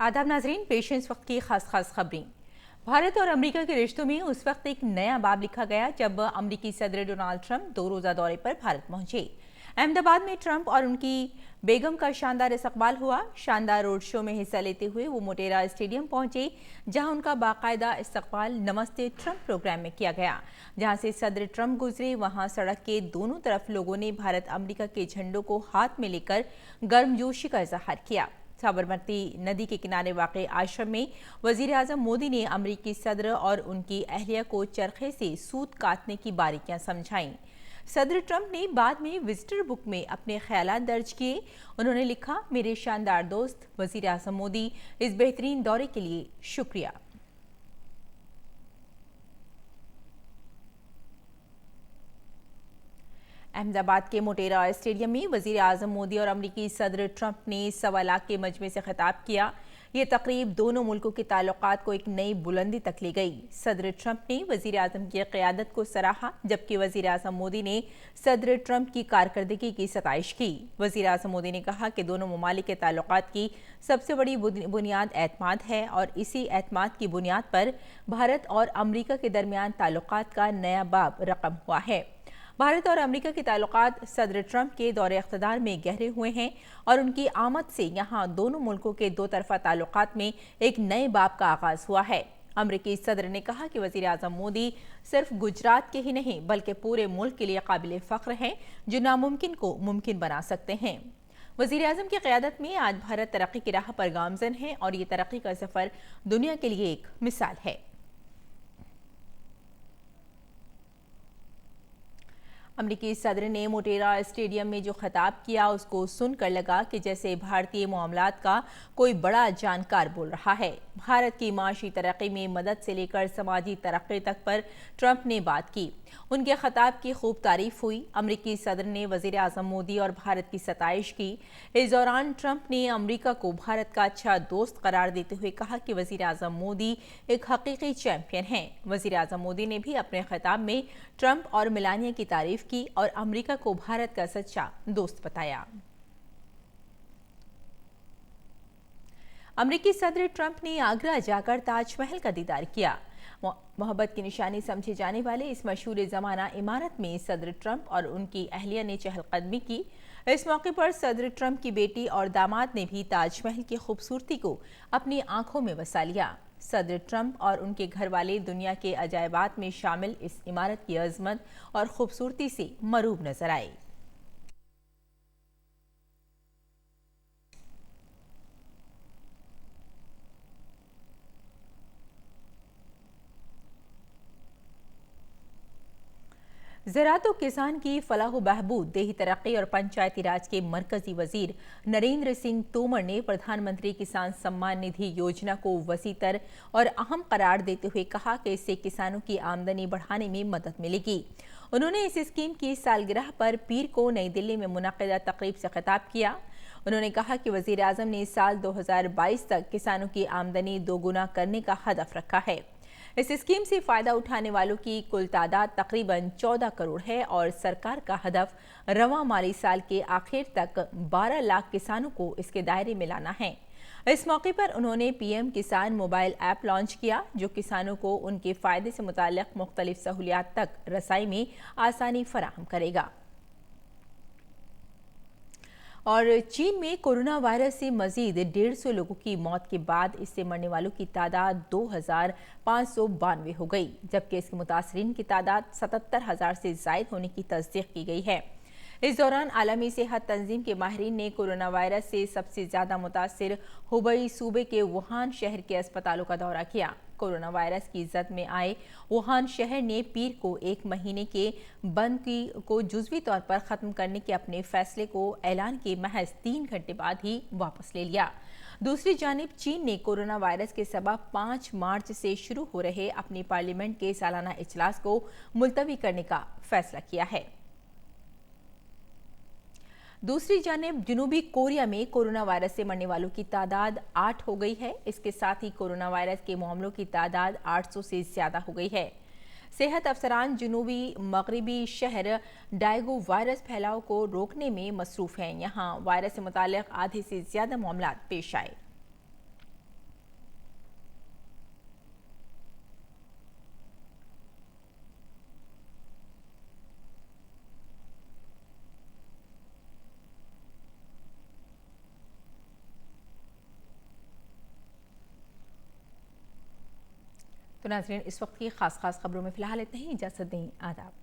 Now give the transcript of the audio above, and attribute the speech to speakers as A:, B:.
A: आदाब नाजरीन, पेश है इस वक्त की खास खबरें। भारत और अमेरिका के रिश्तों में उस वक्त एक नया बाब लिखा गया जब अमेरिकी सदर डोनाल्ड ट्रंप 2 रोज़ा दौरे पर भारत पहुंचे। अहमदाबाद में ट्रंप और उनकी बेगम का शानदार इस्तकबाल हुआ। शानदार रोड शो में हिस्सा लेते हुए वो मोटेरा स्टेडियम पहुंचे, जहां उनका बाकायदा इस्तकबाल नमस्ते ट्रंप प्रोग्राम में किया गया। जहां से सदर ट्रंप गुजरे, वहां सड़क के दोनों तरफ लोगों ने भारत अमेरिका के झंडों को हाथ में लेकर गर्मजोशी का इजहार किया। साबरमती नदी के किनारे वाक़े आश्रम में वज़ीर आज़म मोदी ने अमरीकी सदर और उनकी अहलिया को चरखे से सूत काटने की बारीकियां समझाईं। सदर ट्रंप ने बाद में विजिटर बुक में अपने ख्यालात दर्ज किए। उन्होंने लिखा, मेरे शानदार दोस्त वज़ीर आज़म मोदी, इस बेहतरीन दौरे के लिए शुक्रिया। अहमदाबाद के मोटेरा स्टेडियम में वज़ीर आज़म मोदी और अमरीकी सदर ट्रंप ने 1.25 लाख के मजमे से खिताब किया। ये तकरीब दोनों मुल्कों के ताल्लुकात को एक नई बुलंदी तक ले गई। सदर ट्रंप ने वज़ीर आज़म की क़यादत को सराहा, जबकि वज़ीर आज़म मोदी ने सदर ट्रंप की कारकर्दगी की सताइश की। वज़ीर आज़म मोदी ने कहा कि दोनों ममालिक के ताल्लुकात की सबसे बड़ी बुनियाद एतमाद है और इसी एतमाद की बुनियाद पर भारत और अमरीका के दरमियान ताल्लुकात का नया बाब रकम हुआ है। भारत और अमेरिका के ताल्लुकात सदर ट्रंप के दौरे इख्तदार में गहरे हुए हैं और उनकी आमद से यहाँ दोनों मुल्कों के दो तरफा ताल्लुकात में एक नए बाब का आगाज हुआ है। अमेरिकी सदर ने कहा कि वज़ीर आज़म मोदी सिर्फ गुजरात के ही नहीं बल्कि पूरे मुल्क के लिए काबिल फ़ख्र हैं, जो नामुमकिन को मुमकिन बना सकते हैं। वज़ीर आज़म की क़यादत में आज भारत तरक्की की राह पर गामज़न है और ये तरक्की का सफ़र दुनिया के लिए एक मिसाल है। अमरीकी सदर ने मोटेरा स्टेडियम में जो खिताब किया, उसको सुनकर लगा कि जैसे भारतीय मामलात का कोई बड़ा जानकार बोल रहा है। भारत की माशी तरक्की में मदद से लेकर समाजी तरक्की तक पर ट्रंप ने बात की। उनके खिताब की खूब तारीफ हुई। अमरीकी सदर ने वज़ीर आज़म मोदी और भारत की सताइश की। इस दौरान ट्रंप ने अमरीका को भारत का अच्छा दोस्त करार देते हुए कहा कि वज़ीर आज़म मोदी एक हकीकी चैंपियन हैं। वज़ीर आज़म मोदी ने भी अपने खिताब में ट्रंप और मेलानिया की तारीफ की और अमेरिका को भारत का सच्चा दोस्त बताया। अमेरिकी सदर ट्रंप ने आगरा जाकर ताजमहल का दीदार किया। मोहब्बत की निशानी समझे जाने वाले इस मशहूर ज़माना इमारत में सदर ट्रंप और उनकी अहलिया ने चहलकदमी की। इस मौके पर सदर ट्रंप की बेटी और दामाद ने भी ताजमहल की खूबसूरती को अपनी आंखों में बसा लिया। सदर ट्रंप और उनके घर वाले दुनिया के अजायबात में शामिल इस इमारत की अजमत और खूबसूरती से मरूब नजर आए। ज़राअत व किसान की फलाह बहबूद, देही तरक्की और पंचायती राज के मरकजी वजीर नरेंद्र सिंह तोमर ने प्रधानमंत्री किसान सम्मान निधि योजना को वसीतर और अहम करार देते हुए कहा कि इससे किसानों की आमदनी बढ़ाने में मदद मिलेगी। उन्होंने इस स्कीम की सालगिरह पर पीर को नई दिल्ली में मुनक़िदा तकरीब से खिताब किया। उन्होंने कहा कि वज़ीर आज़म ने साल 2022 तक किसानों की आमदनी दोगुना करने का हदफ रखा है। इस स्कीम से फ़ायदा उठाने वालों की कुल तादाद तकरीबन 14 करोड़ है और सरकार का हदफ रवां माली साल के आखिर तक 12 लाख किसानों को इसके दायरे में लाना है। इस मौके पर उन्होंने पीएम किसान मोबाइल ऐप लॉन्च किया, जो किसानों को उनके फ़ायदे से मुताल्लिक़ मुख्तलिफ सहूलियात तक रसाई में आसानी फराहम करेगा। और चीन में कोरोना वायरस से मजीद 150 लोगों की मौत के बाद इससे मरने वालों की तादाद 2592 हो गई, जबकि इसके मुतासरीन की तादाद 77,000 से ज़ायद होने की तस्दीक की गई है। इस दौरान आलमी सेहत तंजीम के माहिरीन ने कोरोना वायरस से सबसे ज़्यादा मुतासिर हुबई सूबे के वुहान शहर के अस्पतालों का दौरा किया। कोरोना वायरस की जद में आए वुहान शहर ने पीर को 1 महीने के बंद को जुज़वी तौर पर ख़त्म करने के अपने फैसले को ऐलान के महज 3 घंटे बाद ही वापस ले लिया। दूसरी जानिब चीन ने कोरोना वायरस के सबब 5 मार्च से शुरू हो रहे अपनी पार्लियामेंट के सालाना इजलास को मुलतवी करने का फैसला किया है। दूसरी जानिब जनूबी कोरिया में कोरोना वायरस से मरने वालों की तादाद 8 हो गई है। इसके साथ ही कोरोना वायरस के मामलों की तादाद 800 से ज़्यादा हो गई है। सेहत अफसरान जनूबी मगरबी शहर डायगो वायरस फैलाव को रोकने में मसरूफ़ हैं। यहाँ वायरस से मुताल्लिक़ आधे से ज़्यादा मामला पेश आए। تو ناظرین اس وقت کی خاص خبروں میں فی الحال اتنا ہی، اجازت دیں، آداب۔